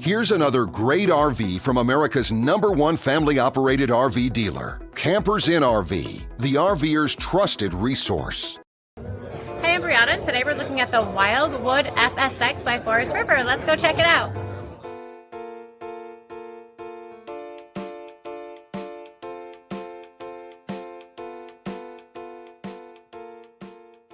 Here's another great RV from America's #1 family-operated RV dealer, Campers Inn RV, the RVer's trusted resource. Hey, I'm Brianna, and today we're looking at the Wildwood FSX by Forest River. Let's go check it out.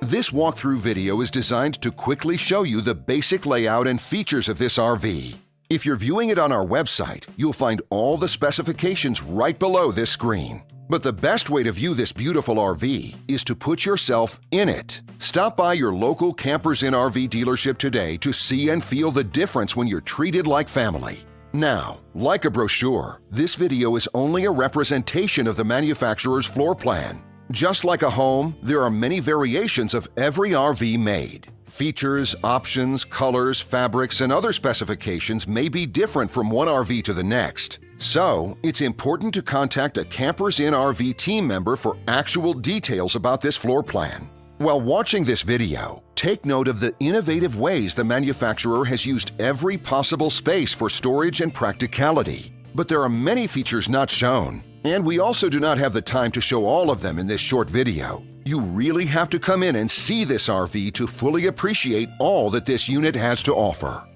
This walkthrough video is designed to quickly show you the basic layout and features of this RV. If you're viewing it on our website, you'll find all the specifications right below this screen. But the best way to view this beautiful RV is to put yourself in it. Stop by your local Campers Inn RV dealership today to see and feel the difference when you're treated like family. Now, like a brochure, this video is only a representation of the manufacturer's floor plan. Just like a home, there are many variations of every RV made. Features, options, colors, fabrics, and other specifications may be different from one RV to the next. So, it's important to contact a Campers Inn RV team member for actual details about this floor plan. While watching this video, take note of the innovative ways the manufacturer has used every possible space for storage and practicality. But there are many features not shown, and we also do not have the time to show all of them in this short video. You really have to come in and see this RV to fully appreciate all that this unit has to offer.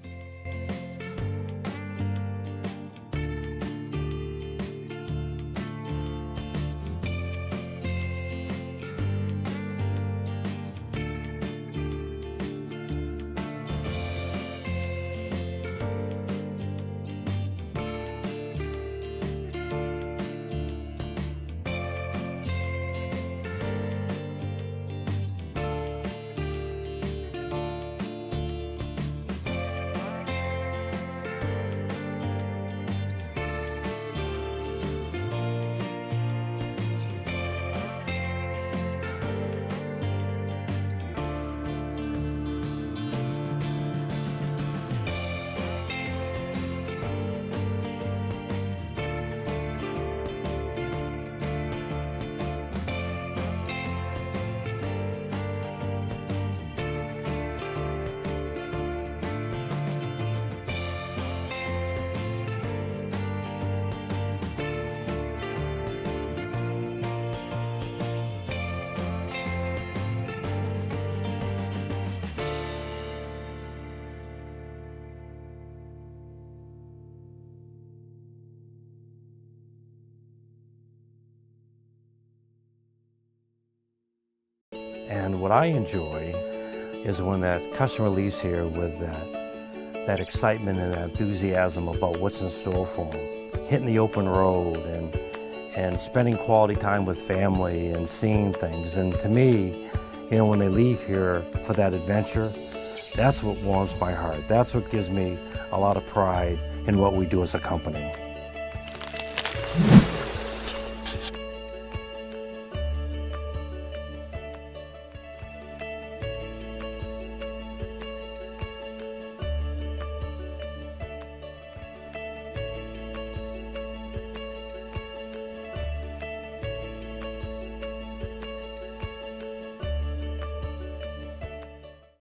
And what I enjoy is when that customer leaves here with that excitement and that enthusiasm about what's in store for them. Hitting the open road and spending quality time with family and seeing things. And to me, you know, when they leave here for that adventure, that's what warms my heart. That's what gives me a lot of pride in what we do as a company.